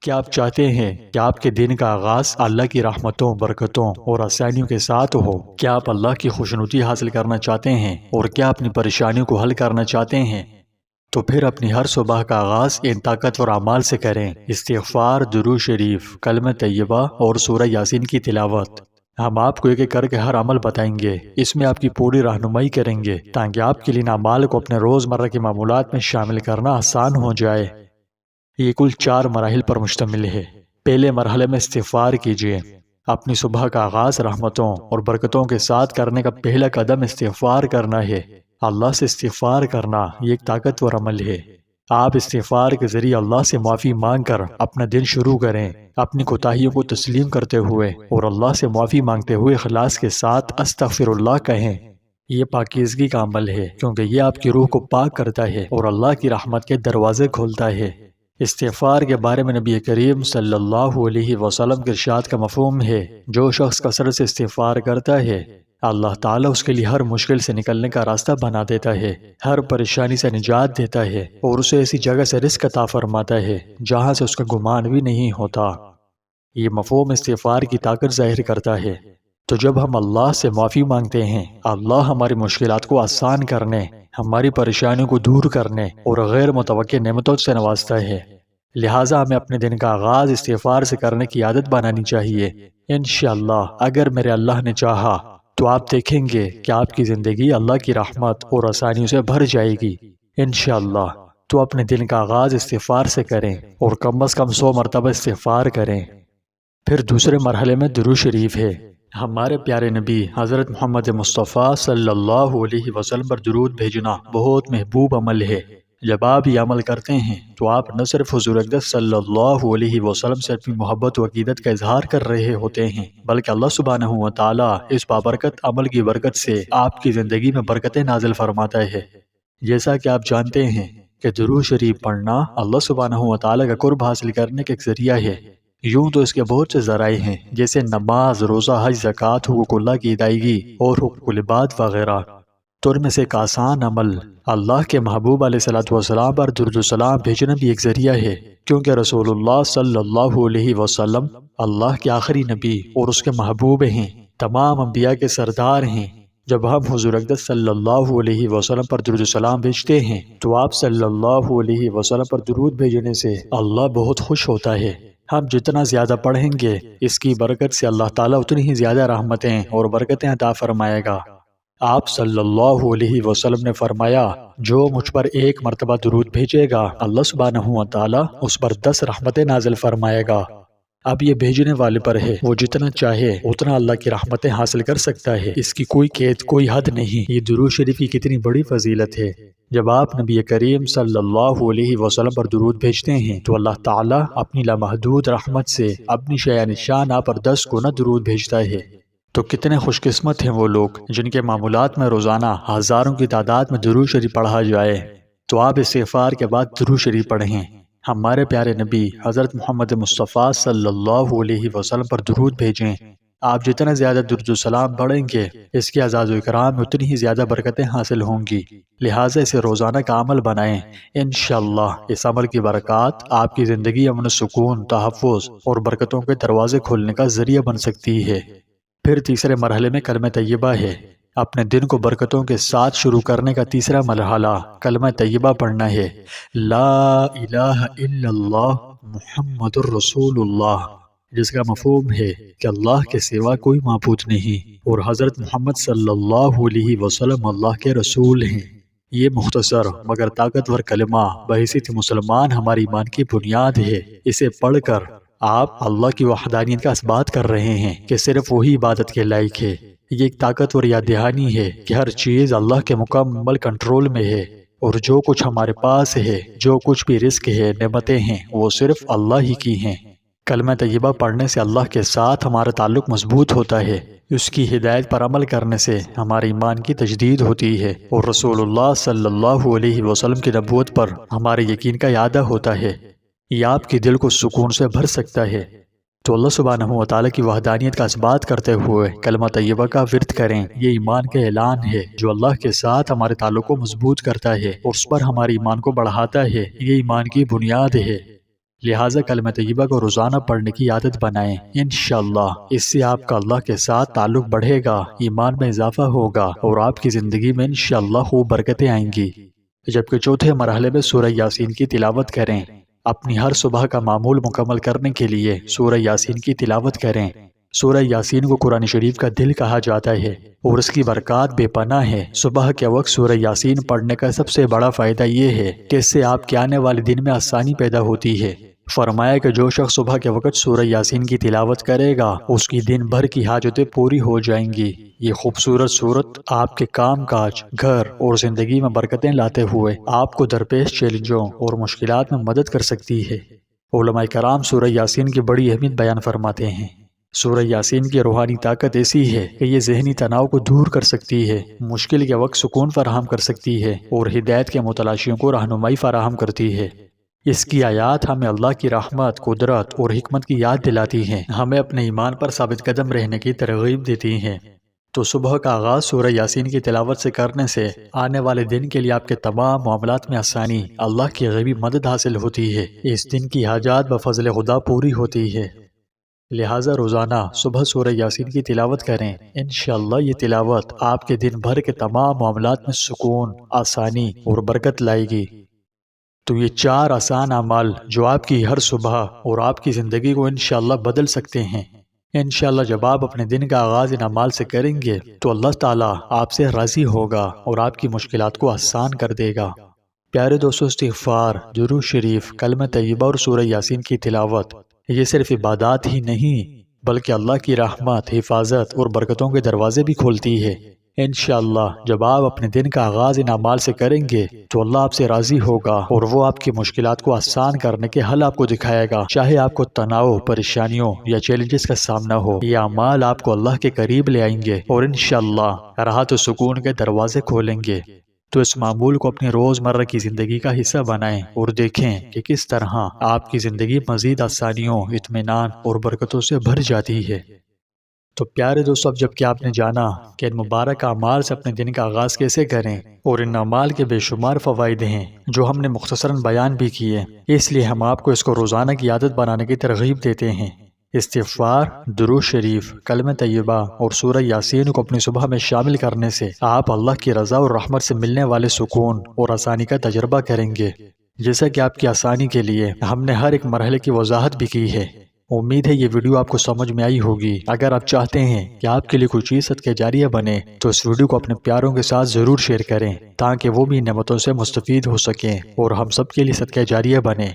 کیا آپ چاہتے ہیں کہ آپ کے دن کا آغاز اللہ کی رحمتوں، برکتوں اور آسانیوں کے ساتھ ہو؟ کیا آپ اللہ کی خوشنودی حاصل کرنا چاہتے ہیں اور کیا اپنی پریشانیوں کو حل کرنا چاہتے ہیں؟ تو پھر اپنی ہر صبح کا آغاز ان طاقتور اعمال سے کریں: استغفار، درود شریف، کلمہ طیبہ اور سورہ یاسین کی تلاوت۔ ہم آپ کو ایک ایک کر کے ہر عمل بتائیں گے، اس میں آپ کی پوری رہنمائی کریں گے تاکہ آپ کے لیے ان اعمال کو اپنے روزمرہ کے معمولات میں شامل کرنا آسان ہو جائے۔ یہ کل 4 مراحل پر مشتمل ہے۔ پہلے مرحلے میں استغفار کیجیے۔ اپنی صبح کا آغاز رحمتوں اور برکتوں کے ساتھ کرنے کا پہلا قدم استغفار کرنا ہے۔ اللہ سے استغفار کرنا یہ ایک طاقتور عمل ہے۔ آپ استغفار کے ذریعے اللہ سے معافی مانگ کر اپنا دن شروع کریں، اپنی کوتاہیوں کو تسلیم کرتے ہوئے اور اللہ سے معافی مانگتے ہوئے اخلاص کے ساتھ استغفر اللہ کہیں۔ یہ پاکیزگی کا عمل ہے کیونکہ یہ آپ کی روح کو پاک کرتا ہے اور اللہ کی رحمت کے دروازے کھولتا ہے۔ استغفار کے بارے میں نبی کریم صلی اللہ علیہ وسلم کے ارشاد کا مفہوم ہے: جو شخص کثرت سے استغفار کرتا ہے، اللہ تعالیٰ اس کے لیے ہر مشکل سے نکلنے کا راستہ بنا دیتا ہے، ہر پریشانی سے نجات دیتا ہے اور اسے ایسی جگہ سے رزق عطا فرماتا ہے جہاں سے اس کا گمان بھی نہیں ہوتا۔ یہ مفہوم استغفار کی طاقت ظاہر کرتا ہے۔ تو جب ہم اللہ سے معافی مانگتے ہیں، اللہ ہماری مشکلات کو آسان کرنے، ہماری پریشانیوں کو دور کرنے اور غیر متوقع نعمتوں سے نوازتا ہے۔ لہٰذا ہمیں اپنے دن کا آغاز استغفار سے کرنے کی عادت بنانی چاہیے۔ انشاءاللہ اگر میرے اللہ نے چاہا تو آپ دیکھیں گے کہ آپ کی زندگی اللہ کی رحمت اور آسانیوں سے بھر جائے گی۔ انشاءاللہ تو اپنے دن کا آغاز استغفار سے کریں اور کم از کم 100 مرتبہ استغفار کریں۔ پھر دوسرے مرحلے میں درود شریف ہے۔ ہمارے پیارے نبی حضرت محمد مصطفیٰ صلی اللہ علیہ وسلم پر درود بھیجنا بہت محبوب عمل ہے۔ جب آپ یہ عمل کرتے ہیں تو آپ نہ صرف حضور اقدس صلی اللہ علیہ وسلم سے اپنی محبت و عقیدت کا اظہار کر رہے ہوتے ہیں بلکہ اللہ سبحانہ و تعالیٰ اس بابرکت عمل کی برکت سے آپ کی زندگی میں برکتیں نازل فرماتا ہے۔ جیسا کہ آپ جانتے ہیں کہ درود شریف پڑھنا اللہ سبحانہ و تعالیٰ کا قرب حاصل کرنے کا ایک ذریعہ ہے۔ یوں تو اس کے بہت سے ذرائع ہیں جیسے نماز، روزہ، حج، زکوٰۃ، حقوق اللہ کی ادائیگی اور حقوق العباد وغیرہ۔ تو ان میں سے ایک آسان عمل اللہ کے محبوب علیہ الصلوۃ والسلام پر درود و سلام بھیجنا بھی ایک ذریعہ ہے، کیونکہ رسول اللہ صلی اللہ علیہ وسلم اللہ کے آخری نبی اور اس کے محبوب ہیں، تمام انبیاء کے سردار ہیں۔ جب ہم حضور اقدس صلی اللہ علیہ وسلم پر درود و سلام بھیجتے ہیں تو آپ صلی اللہ علیہ وسلم پر درود بھیجنے سے اللہ بہت خوش ہوتا ہے۔ ہم جتنا زیادہ پڑھیں گے اس کی برکت سے اللہ تعالیٰ اتنی ہی زیادہ رحمتیں اور برکتیں عطا فرمائے گا۔ آپ صلی اللہ علیہ وسلم نے فرمایا: جو مجھ پر 1 مرتبہ درود بھیجے گا، اللہ سبحانہ و تعالیٰ اس پر 10 رحمتیں نازل فرمائے گا۔ اب یہ بھیجنے والے پر ہے، وہ جتنا چاہے اتنا اللہ کی رحمتیں حاصل کر سکتا ہے، اس کی کوئی قید، کوئی حد نہیں۔ یہ درود شریف کی کتنی بڑی فضیلت ہے۔ جب آپ نبی کریم صلی اللہ علیہ وسلم پر درود بھیجتے ہیں تو اللہ تعالیٰ اپنی لامحدود رحمت سے اپنی شایان شان آپ پر 10 گنا درود بھیجتا ہے۔ تو کتنے خوش قسمت ہیں وہ لوگ جن کے معمولات میں روزانہ ہزاروں کی تعداد میں درود شریف پڑھا جائے۔ تو آپ استغفار کے بعد درود شریف پڑھیں۔ ہمارے پیارے نبی حضرت محمد مصطفیٰ صلی اللہ علیہ وسلم پر درود بھیجیں۔ آپ جتنا زیادہ درود و سلام پڑھیں گے اس کے اعزاز و اکرام میں اتنی ہی زیادہ برکتیں حاصل ہوں گی، لہٰذا اسے روزانہ کا عمل بنائیں۔ انشاءاللہ اس عمل کی برکات آپ کی زندگی امن و سکون، تحفظ اور برکتوں کے دروازے کھولنے کا ذریعہ بن سکتی ہے۔ پھر تیسرے مرحلے میں کلمہ طیبہ ہے۔ اپنے دن کو برکتوں کے ساتھ شروع کرنے کا تیسرا مرحلہ کلمہ طیبہ پڑھنا ہے: لا الہ الا اللہ محمد الرسول اللہ، جس کا مفہوم ہے کہ اللہ کے سوا کوئی معبود نہیں اور حضرت محمد صلی اللہ علیہ وسلم اللہ کے رسول ہیں۔ یہ مختصر مگر طاقتور کلمہ بحیثیت مسلمان ہماری ایمان کی بنیاد ہے۔ اسے پڑھ کر آپ اللہ کی وحدانیت کا اثبات کر رہے ہیں کہ صرف وہی عبادت کے لائق ہے۔ یہ ایک طاقتور یاد دہانی ہے کہ ہر چیز اللہ کے مکمل کنٹرول میں ہے اور جو کچھ ہمارے پاس ہے، جو کچھ بھی رزق ہے، نعمتیں ہیں، وہ صرف اللہ ہی کی ہیں۔ کلمہ طیبہ پڑھنے سے اللہ کے ساتھ ہمارا تعلق مضبوط ہوتا ہے، اس کی ہدایت پر عمل کرنے سے ہمارے ایمان کی تجدید ہوتی ہے اور رسول اللہ صلی اللہ علیہ وسلم کی نبوت پر ہمارے یقین کا اعادہ ہوتا ہے۔ یہ آپ کے دل کو سکون سے بھر سکتا ہے۔ تو اللہ سبحانہ و تعالیٰ کی وحدانیت کا اثبات کرتے ہوئے کلمہ طیبہ کا ورد کریں۔ یہ ایمان کا اعلان ہے جو اللہ کے ساتھ ہمارے تعلق کو مضبوط کرتا ہے اور اس پر ہمارے ایمان کو بڑھاتا ہے۔ یہ ایمان کی بنیاد ہے۔ لہٰذا کلمہ طیبہ کو روزانہ پڑھنے کی عادت بنائیں۔ انشاءاللہ اس سے آپ کا اللہ کے ساتھ تعلق بڑھے گا، ایمان میں اضافہ ہوگا اور آپ کی زندگی میں انشاءاللہ خوب برکتیں آئیں گی۔ جبکہ چوتھے مرحلے میں سورہ یاسین کی تلاوت کریں۔ اپنی ہر صبح کا معمول مکمل کرنے کے لیے سورہ یاسین کی تلاوت کریں۔ سورہ یاسین کو قرآن شریف کا دل کہا جاتا ہے اور اس کی برکات بے پناہ ہے۔ صبح کے وقت سورہ یاسین پڑھنے کا سب سے بڑا فائدہ یہ ہے کہ اس سے آپ کے آنے والے دن میں آسانی پیدا ہوتی ہے۔ فرمایا کہ جو شخص صبح کے وقت سورہ یاسین کی تلاوت کرے گا اس کی دن بھر کی حاجتیں پوری ہو جائیں گی۔ یہ خوبصورت سورت آپ کے کام کاج، گھر اور زندگی میں برکتیں لاتے ہوئے آپ کو درپیش چیلنجوں اور مشکلات میں مدد کر سکتی ہے۔ علماء کرام سورہ یاسین کی بڑی اہمیت بیان فرماتے ہیں۔ سورہ یاسین کی روحانی طاقت ایسی ہے کہ یہ ذہنی تناؤ کو دور کر سکتی ہے، مشکل کے وقت سکون فراہم کر سکتی ہے اور ہدایت کے متلاشیوں کو رہنمائی فراہم کرتی ہے۔ اس کی آیات ہمیں اللہ کی رحمت، قدرت اور حکمت کی یاد دلاتی ہیں، ہمیں اپنے ایمان پر ثابت قدم رہنے کی ترغیب دیتی ہیں۔ تو صبح کا آغاز سورہ یاسین کی تلاوت سے کرنے سے آنے والے دن کے لیے آپ کے تمام معاملات میں آسانی، اللہ کی غیبی مدد حاصل ہوتی ہے۔ اس دن کی حاجات بفضل خدا پوری ہوتی ہے۔ لہٰذا روزانہ صبح سورہ یاسین کی تلاوت کریں۔ انشاءاللہ یہ تلاوت آپ کے دن بھر کے تمام معاملات میں سکون، آسانی اور برکت لائے گی۔ تو یہ 4 آسان اعمال جو آپ کی ہر صبح اور آپ کی زندگی کو انشاءاللہ بدل سکتے ہیں۔ انشاءاللہ جب آپ اپنے دن کا آغاز ان اعمال سے کریں گے تو اللہ تعالیٰ آپ سے راضی ہوگا اور آپ کی مشکلات کو آسان کر دے گا۔ پیارے دوستو، استغفار، درود شریف، کلمہ طیبہ اور سورہ یاسین کی تلاوت یہ صرف عبادات ہی نہیں بلکہ اللہ کی رحمت، حفاظت اور برکتوں کے دروازے بھی کھولتی ہے۔ انشاءاللہ جب آپ اپنے دن کا آغاز ان اعمال سے کریں گے تو اللہ آپ سے راضی ہوگا اور وہ آپ کی مشکلات کو آسان کرنے کے حل آپ کو دکھائے گا، چاہے آپ کو تناؤ، پریشانیوں یا چیلنجز کا سامنا ہو۔ یہ اعمال آپ کو اللہ کے قریب لے آئیں گے اور انشاءاللہ راحت و سکون کے دروازے کھولیں گے۔ تو اس معمول کو اپنی روزمرہ کی زندگی کا حصہ بنائیں اور دیکھیں کہ کس طرح آپ کی زندگی مزید آسانیوں، اطمینان اور برکتوں سے بھر جاتی ہے۔ تو پیارے دوستو، اب جب کہ آپ نے جانا کہ ان مبارک اعمال سے اپنے دن کا آغاز کیسے کریں اور ان اعمال کے بے شمار فوائد ہیں جو ہم نے مختصراً بیان بھی کیے، اس لیے ہم آپ کو اس کو روزانہ کی عادت بنانے کی ترغیب دیتے ہیں۔ استغفار، درود شریف، کلمہ طیبہ اور سورہ یاسین کو اپنی صبح میں شامل کرنے سے آپ اللہ کی رضا اور رحمت سے ملنے والے سکون اور آسانی کا تجربہ کریں گے۔ جیسا کہ آپ کی آسانی کے لیے ہم نے ہر ایک مرحلے کی وضاحت بھی کی ہے۔ امید ہے یہ ویڈیو آپ کو سمجھ میں آئی ہوگی۔ اگر آپ چاہتے ہیں کہ آپ کے لیے کوئی چیز صدقہ جاریہ بنے تو اس ویڈیو کو اپنے پیاروں کے ساتھ ضرور شیئر کریں تاکہ وہ بھی نعمتوں سے مستفید ہو سکیں اور ہم سب کے لیے صدقہ جاریہ بنے۔